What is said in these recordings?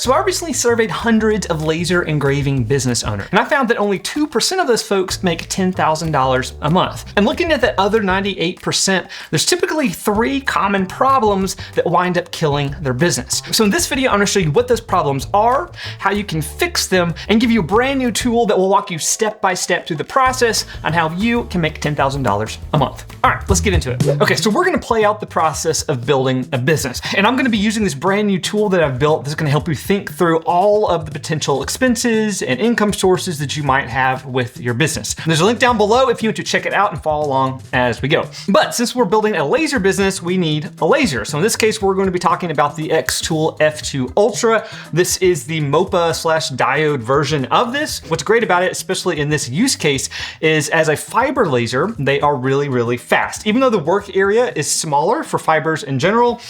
So I recently surveyed hundreds of laser engraving business owners, and I found that only 2% of those folks make $10,000 a month. And looking at that other 98%, there's typically 3 common problems that wind up killing their business. So in this video, I'm gonna show you what those problems are, how you can fix them, and give you a brand new tool that will walk you step by step through the process on how you can make $10,000 a month. All right, let's get into it. Okay, so we're gonna play out the process of building a business. And I'm gonna be using this brand new tool that I've built that's gonna help you think through all of the potential expenses and income sources that you might have with your business. There's a link down below if you want to check it out and follow along as we go. But since we're building a laser business, we need a laser. So in this case, we're going to be talking about the xTool F2 Ultra. This is the MOPA/diode version of this. What's great about it, especially in this use case, is as a fiber laser, they are really, really fast. Even though the work area is smaller for fibers in general,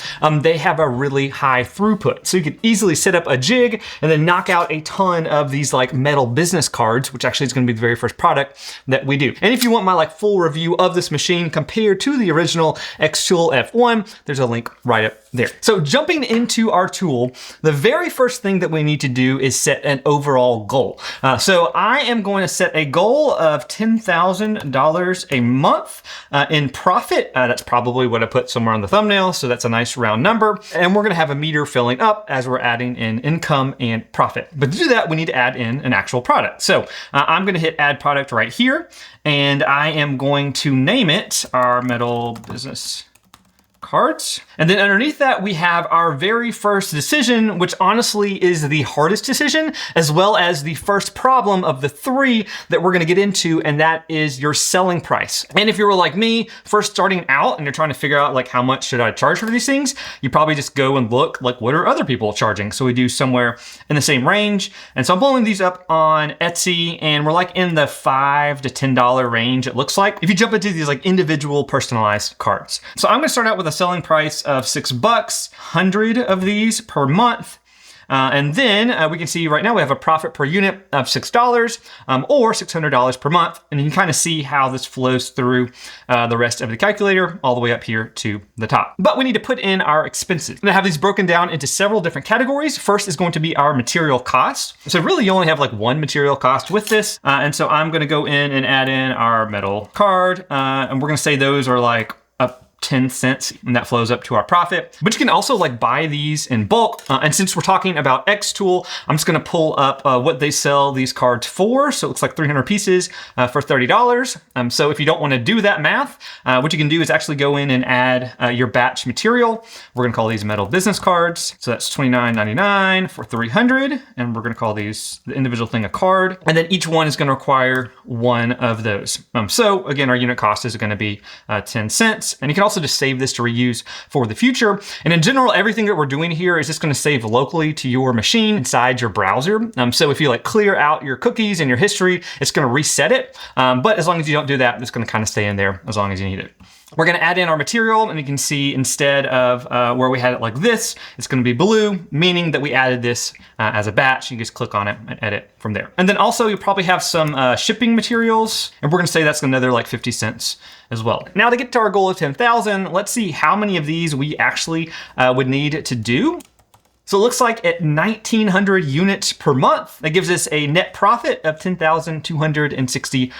they have a really high throughput. So you can easily set up a jig and then knock out a ton of these like metal business cards, which actually is going to be the very first product that we do. And if you want my like full review of this machine compared to the original xTool F1, there's a link right up there. So jumping into our tool, the very first thing that we need to do is set an overall goal. So I am going to set a goal of $10,000 a month in profit. That's probably what I put somewhere on the thumbnail. So that's a nice round number. And we're going to have a meter filling up as we're adding in income and profit. But to do that, we need to add in an actual product. So I'm going to hit add product right here, and I am going to name it our metal business cards. And then underneath that, we have our very first decision, which honestly is the hardest decision, as well as the first problem of the 3 that we're gonna get into, and that is your selling price. And if you were like me, first starting out and you're trying to figure out like how much should I charge for these things, you probably just go and look like what are other people charging. So we do somewhere in the same range. And so I'm pulling these up on Etsy, and we're like in the $5 to $10 range, it looks like, if you jump into these like individual personalized cards. So I'm gonna start out with a selling price of $6, 100 of these per month. And then we can see right now we have a profit per unit of $6 or $600 per month. And you can kind of see how this flows through the rest of the calculator all the way up here to the top. But we need to put in our expenses. I'm gonna have these broken down into several different categories. First is going to be our material cost. So really you only have like one material cost with this. And so I'm gonna go in and add in our metal card. And we're gonna say those are like 10 cents, and that flows up to our profit. But you can also like buy these in bulk. And since we're talking about xTool, I'm just gonna pull up what they sell these cards for. So it looks like 300 pieces for $30. So if you don't wanna do that math, what you can do is actually go in and add your batch material. We're gonna call these metal business cards. So that's $29.99 for 300. And we're gonna call these the individual thing a card. And then each one is gonna require 1 of those. So again, our unit cost is gonna be 10 cents. And you can also just save this to reuse for the future. And in general, everything that we're doing here is just going to save locally to your machine inside your browser. So if you like clear out your cookies and your history, it's going to reset it. But as long as you don't do that, it's going to kind of stay in there as long as you need it. We're gonna add in our material, and you can see instead of where we had it like this, it's gonna be blue, meaning that we added this as a batch. You can just click on it and edit from there. And then also you'll probably have some shipping materials, and we're gonna say that's another like 50 cents as well. Now to get to our goal of 10,000, let's see how many of these we actually would need to do. So it looks like at 1,900 units per month, that gives us a net profit of $10,260.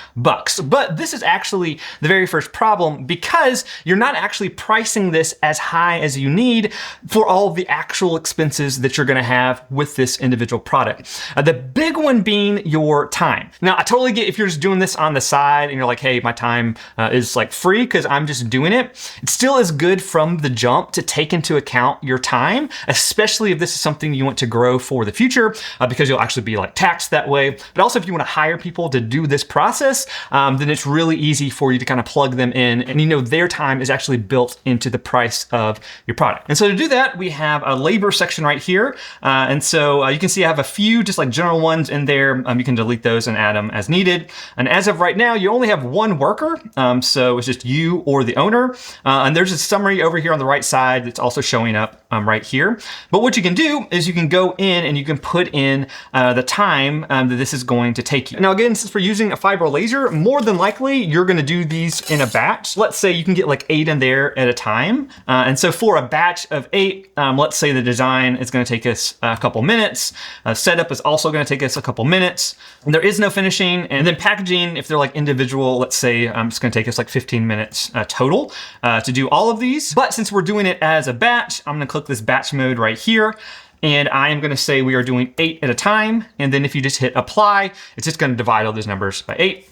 But this is actually the very first problem because you're not actually pricing this as high as you need for all of the actual expenses that you're gonna have with this individual product. The big one being your time. Now, I totally get if you're just doing this on the side and you're like, hey, my time is like free because I'm just doing it. It still is good from the jump to take into account your time, especially if this is something you want to grow for the future because you'll actually be like taxed that way. But also if you want to hire people to do this process, then it's really easy for you to kind of plug them in and you know their time is actually built into the price of your product. And so to do that, we have a labor section right here. And so you can see I have a few just like general ones in there. You can delete those and add them as needed. And as of right now, you only have 1 worker. So it's just you or the owner. And there's a summary over here on the right side that's also showing up right here. But what you you can do is you can go in and you can put in the time that this is going to take you. Now again, since we're using a fiber laser, more than likely you're gonna do these in a batch. Let's say you can get like 8 in there at a time. And so for a batch of 8, let's say the design is gonna take us a couple minutes. Setup is also gonna take us a couple minutes. And there is no finishing. And then packaging, if they're like individual, let's say it's gonna take us like 15 minutes total to do all of these. But since we're doing it as a batch, I'm gonna click this batch mode right here. And I am gonna say we are doing 8 at a time. And then if you just hit apply, it's just gonna divide all those numbers by 8.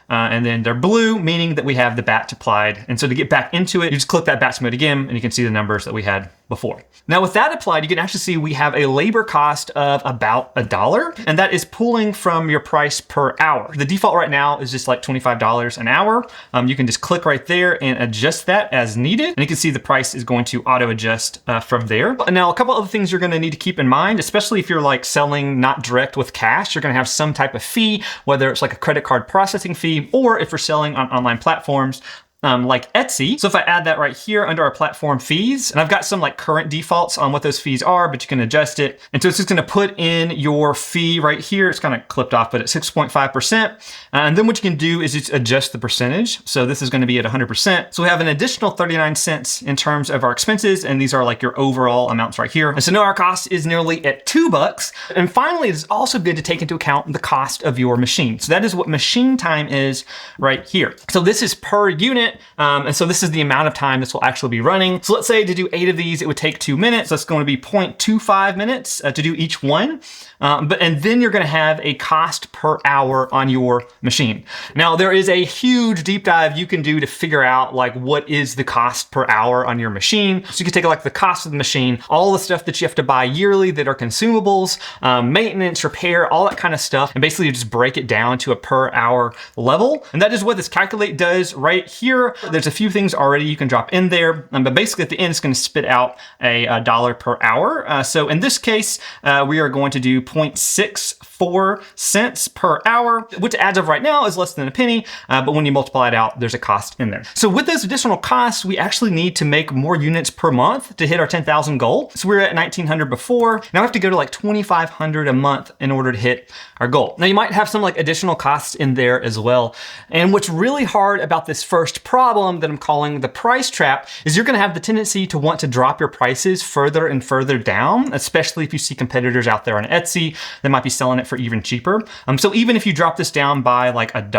And then they're blue, meaning that we have the batch applied. And so to get back into it, you just click that batch mode again, and you can see the numbers that we had before. Now with that applied, you can actually see we have a labor cost of about $1, and that is pulling from your price per hour. The default right now is just like $25 an hour. You can just click right there and adjust that as needed. And you can see the price is going to auto adjust from there. Now, a couple other things you're gonna need to keep in mind, especially if you're like selling not direct with cash, you're gonna have some type of fee, whether it's like a credit card processing fee, or if we're selling on online platforms, like Etsy. So if I add that right here under our platform fees, and I've got some like current defaults on what those fees are, but you can adjust it. And so it's just gonna put in your fee right here. It's kind of clipped off, but at 6.5%. And then what you can do is just adjust the percentage. So this is gonna be at 100%. So we have an additional 39 cents in terms of our expenses. And these are like your overall amounts right here. And so now our cost is nearly at $2. And finally, it's also good to take into account the cost of your machine. So that is what machine time is right here. So this is per unit. And so this is the amount of time this will actually be running. So let's say to do 8 of these, it would take 2 minutes. That's going to be 0.25 minutes to do each one. And then you're going to have a cost per hour on your machine. Now there is a huge deep dive you can do to figure out like what is the cost per hour on your machine. So you can take like the cost of the machine, all the stuff that you have to buy yearly that are consumables, maintenance, repair, all that kind of stuff. And basically you just break it down to a per hour level. And that is what this calculate does right here. There's a few things already you can drop in there, but basically at the end, it's going to spit out a dollar per hour. So in this case, we are going to do 0.64 cents per hour, which as of right now is less than a penny. But when you multiply it out, there's a cost in there. So with those additional costs, we actually need to make more units per month to hit our 10,000 goal. So we were at 1,900 before. Now we have to go to like 2,500 a month in order to hit our goal. Now you might have some like additional costs in there as well. And what's really hard about this first problem that I'm calling the price trap is you're gonna have the tendency to want to drop your prices further and further down, especially if you see competitors out there on Etsy that might be selling it for even cheaper. So even if you drop this down by like $1,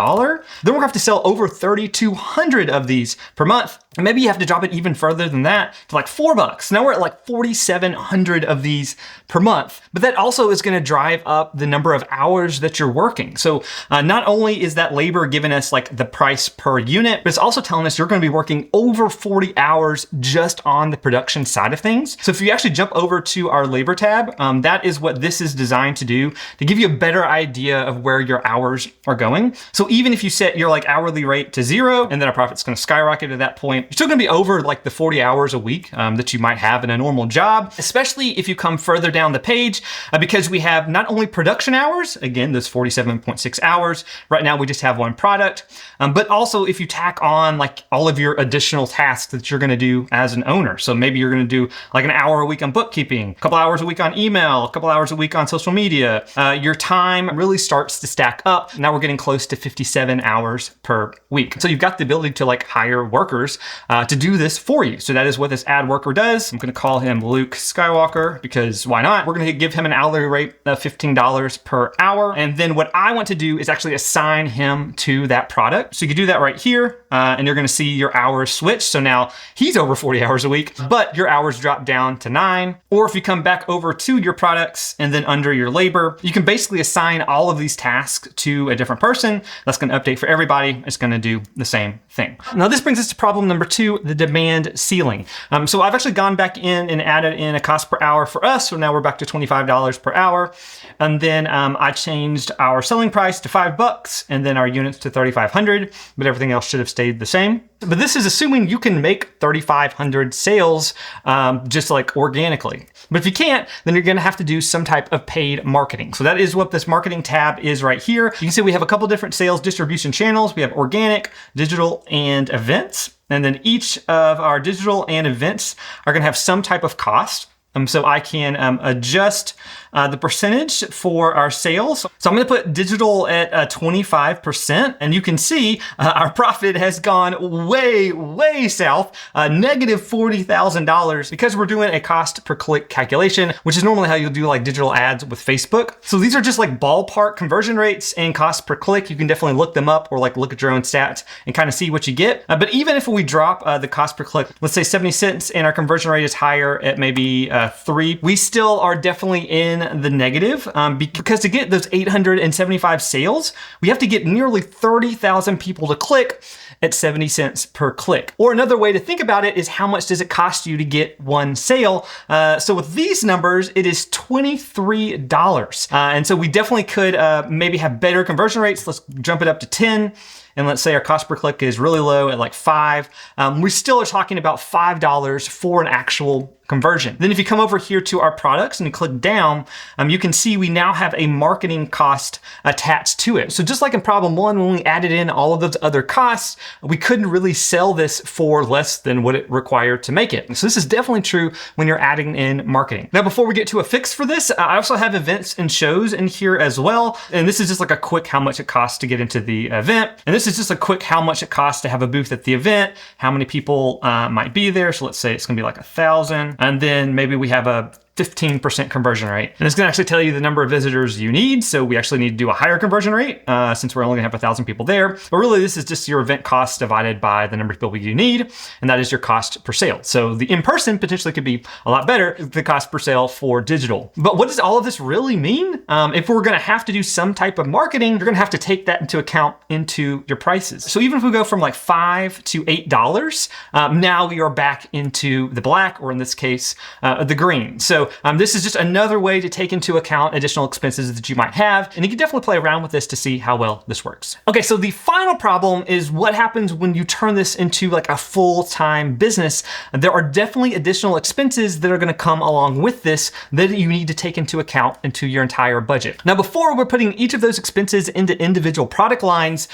then we're gonna have to sell over 3,200 of these per month. And maybe you have to drop it even further than that to like $4. Now we're at like 4,700 of these per month, but that also is gonna drive up the number of hours that you're working. So not only is that labor giving us like the price per unit, but it's also telling us you're gonna be working over 40 hours just on the production side of things. So if you actually jump over to our labor tab, that is what this is designed to do, to give you a better idea of where your hours are going. So even if you set your like hourly rate to 0, and then our profit's gonna skyrocket at that point, you're still gonna be over like the 40 hours a week that you might have in a normal job, especially if you come further down the page, because we have not only production hours, again, those 47.6 hours. Right now we just have one product, but also if you tack on like all of your additional tasks that you're gonna do as an owner. So maybe you're gonna do like an hour a week on bookkeeping, a couple hours a week on email, a couple hours a week on social media. Your time really starts to stack up. Now we're getting close to 57 hours per week. So you've got the ability to like hire workers to do this for you. So that is what this ad worker does. I'm gonna call him Luke Skywalker because why not? We're gonna give him an hourly rate of $15 per hour. And then what I want to do is actually assign him to that product. So you can do that right here and you're gonna see your hours switch. So now he's over 40 hours a week, but your hours drop down to 9. Or if you come back over to your products and then under your labor, you can basically assign all of these tasks to a different person. That's gonna update for everybody. It's gonna do the same thing. Now this brings us to problem number 2, the demand ceiling. So I've actually gone back in and added in a cost per hour for us. So now we're back to $25 per hour. And then I changed our selling price to $5 and then our units to 3,500, but everything else should have stayed the same. But this is assuming you can make 3,500 sales just like organically. But if you can't, then you're gonna have to do some type of paid marketing. So that is what this marketing tab is right here. You can see we have a couple different sales distribution channels. We have organic, digital, and events. And then each of our digital and events are gonna have some type of cost. So I can adjust the percentage for our sales. So I'm going to put digital at 25%, and you can see our profit has gone way south, negative $40,000, because we're doing a cost per click calculation, which is normally how you'll do like digital ads with Facebook. So these are just like ballpark conversion rates and cost per click. You can definitely look them up, or like look at your own stats and kind of see what you get. But even if we drop the cost per click, let's say 70 cents, and our conversion rate is higher at maybe 3, we still are definitely in the negative, because to get those 875 sales, we have to get nearly 30,000 people to click at 70 cents per click. Or another way to think about it is, how much does it cost you to get one sale? So with these numbers, it is $23. And so we definitely could maybe have better conversion rates. Let's jump it up to 10. And let's say our cost per click is really low at like 5. We still are talking about $5 for an actual conversion. Then if you come over here to our products and you click down, you can see we now have a marketing cost attached to it. So just like in problem 1, when we added in all of those other costs, we couldn't really sell this for less than what it required to make it. So this is definitely true when you're adding in marketing. Now, before we get to a fix for this, I also have events and shows in here as well. And this is just like a quick how much it costs to get into the event. And this is just a quick how much it costs to have a booth at the event, how many people might be there. So let's say it's gonna be like 1,000. And then maybe we have a 15% conversion rate. And it's gonna actually tell you the number of visitors you need. So we actually need to do a higher conversion rate since we're only gonna have 1,000 people there. But really, this is just your event cost divided by the number of people you need. And that is your cost per sale. So the in-person potentially could be a lot better, the cost per sale for digital. But what does all of this really mean? If we're gonna have to do some type of marketing, you're gonna have to take that into account into your prices. So even if we go from like $5 to $8, now we are back into the black, or in this case, the green. So this is just another way to take into account additional expenses that you might have. And you can definitely play around with this to see how well this works. Okay, so the final problem is what happens when you turn this into like a full-time business. There are definitely additional expenses that are gonna come along with this that you need to take into account into your entire budget. Now, before we're putting each of those expenses into individual product lines,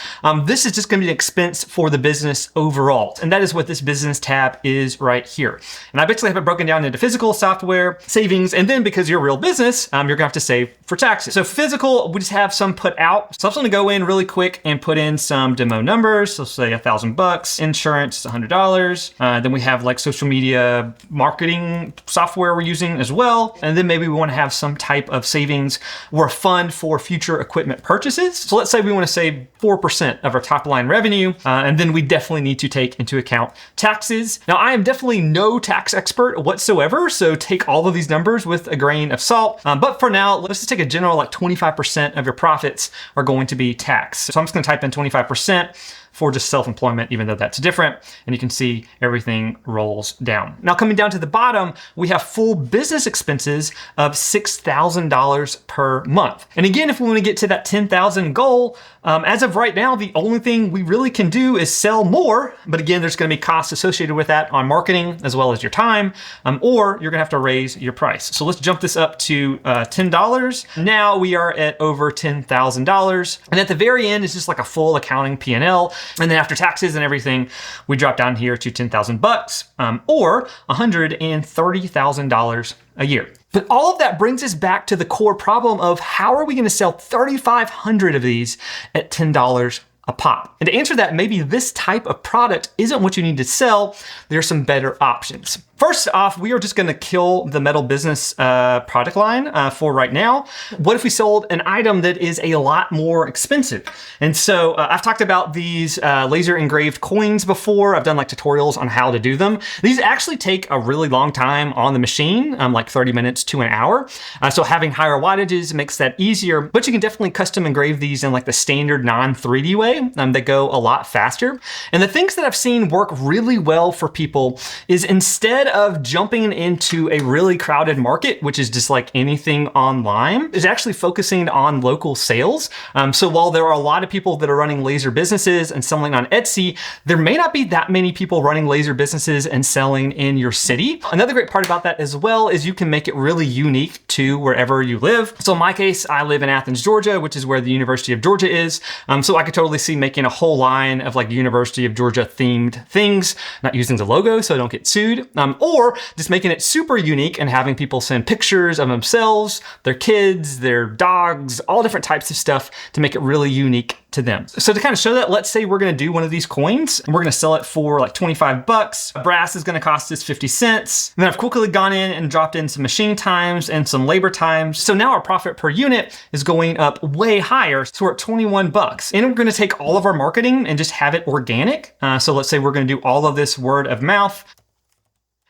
this is just gonna be an expense for the business overall. And that is what this business tab is right here. And I basically have it broken down into physical, software, savings, and then because you're a real business, you're gonna have to save for taxes. So physical, we just have some put out. So I'm just gonna go in really quick and put in some demo numbers. So say $1,000, insurance, $100. Then we have like social media marketing software we're using as well. And then maybe we wanna have some type of savings or a fund for future equipment purchases. So let's say we wanna save 4% of our top line revenue. And then we definitely need to take into account taxes. Now, I am definitely no tax expert whatsoever. So take all of these numbers with a grain of salt. But for now, let's just take a general, like 25% of your profits are going to be taxed. So I'm just gonna type in 25% for just self-employment, even though that's different. And you can see everything rolls down. Now, coming down to the bottom, we have full business expenses of $6,000 per month. And again, if we want to get to that 10,000 goal, as of right now, the only thing we really can do is sell more. But again, there's going to be costs associated with that on marketing as well as your time, or you're going to have to raise your price. So let's jump this up to $10. Now we are at over $10,000. And at the very end is just like a full accounting P&L. And then after taxes and everything, we drop down here to $10,000 or $130,000 a year. But all of that brings us back to the core problem of how are we going to sell 3,500 of these at $10 a pop? And to answer that, maybe this type of product isn't what you need to sell. There's some better options. First off, we are just gonna kill the metal business product line for right now. What if we sold an item that is a lot more expensive? And so I've talked about these laser engraved coins before. I've done like tutorials on how to do them. These actually take a really long time on the machine, like 30 minutes to an hour. So having higher wattages makes that easier, but you can definitely custom engrave these in like the standard non-3D way that go a lot faster. And the things that I've seen work really well for people is instead of jumping into a really crowded market, which is just like anything online, is actually focusing on local sales. So while there are a lot of people that are running laser businesses and selling on Etsy, there may not be that many people running laser businesses and selling in your city. Another great part about that as well is you can make it really unique to wherever you live. So in my case, I live in Athens, Georgia, which is where the University of Georgia is. So I could totally see making a whole line of like University of Georgia themed things, not using the logo so I don't get sued. or just making it super unique and having people send pictures of themselves, their kids, their dogs, all different types of stuff to make it really unique to them. So to kind of show that, let's say we're gonna do one of these coins and we're gonna sell it for like 25 bucks. Brass is gonna cost us 50 cents. And then I've quickly gone in and dropped in some machine times and some labor times. So now our profit per unit is going up way higher. So we're at 21 bucks. And we're gonna take all of our marketing and just have it organic. So let's say we're gonna do all of this word of mouth.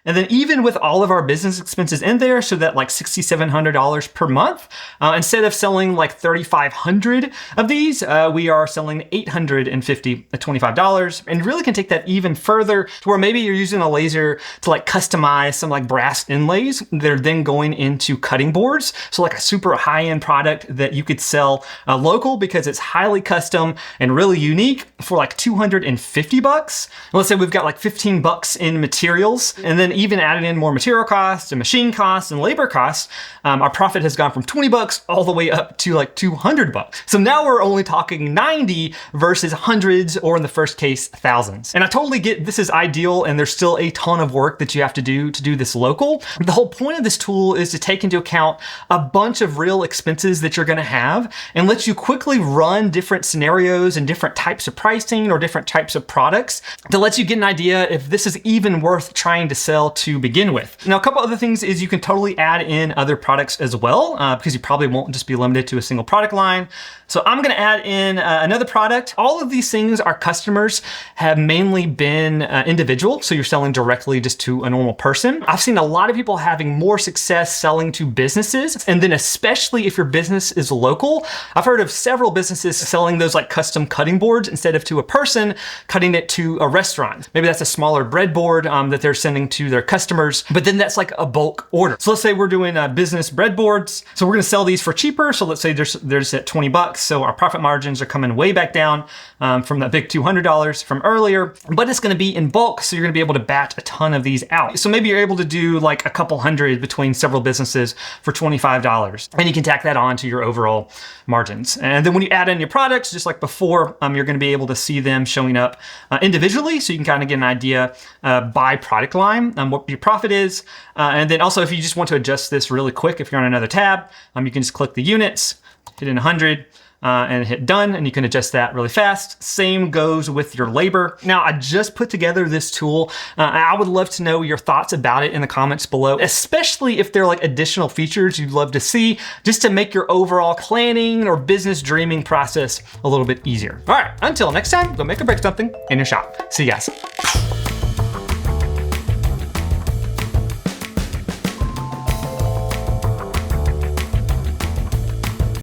And then even with all of our business expenses in there, so that like $6,700 per month, instead of selling like 3,500 of these, we are selling 850 at $25. And you really can take that even further to where maybe you're using a laser to like customize some like brass inlays that are then going into cutting boards. So like a super high-end product that you could sell local because it's highly custom and really unique for like 250 bucks. Let's say we've got like 15 bucks in materials, and then even adding in more material costs and machine costs and labor costs, our profit has gone from 20 bucks all the way up to like 200 bucks. So now we're only talking 90 versus hundreds, or in the first case, thousands. And I totally get this is ideal and there's still a ton of work that you have to do this local. The whole point of this tool is to take into account a bunch of real expenses that you're gonna have and let you quickly run different scenarios and different types of pricing or different types of products to let you get an idea if this is even worth trying to sell to begin with. Now, a couple other things is you can totally add in other products as well, because you probably won't just be limited to a single product line. So I'm gonna add in another product. All of these things, our customers have mainly been individual, so you're selling directly just to a normal person. I've seen a lot of people having more success selling to businesses, and then especially if your business is local. I've heard of several businesses selling those like custom cutting boards instead of to a person, cutting it to a restaurant. Maybe that's a smaller breadboard that they're sending to their customers, but then that's like a bulk order. So let's say we're doing business breadboards. So we're gonna sell these for cheaper. So let's say there's at 20 bucks. So our profit margins are coming way back down from that big $200 from earlier, but it's gonna be in bulk. So you're gonna be able to bat a ton of these out. So maybe you're able to do like a couple hundred between several businesses for $25. And you can tack that on to your overall margins. And then when you add in your products, just like before, you're gonna be able to see them showing up individually. So you can kind of get an idea by product line, what your profit is. And then also if you just want to adjust this really quick, if you're on another tab, you can just click the units, hit in 100, and hit done, and you can adjust that really fast. Same goes with your labor. Now, I just put together this tool. I would love to know your thoughts about it in the comments below, especially if there are like additional features you'd love to see, just to make your overall planning or business dreaming process a little bit easier. All right, until next time, go make or break something in your shop. See you guys.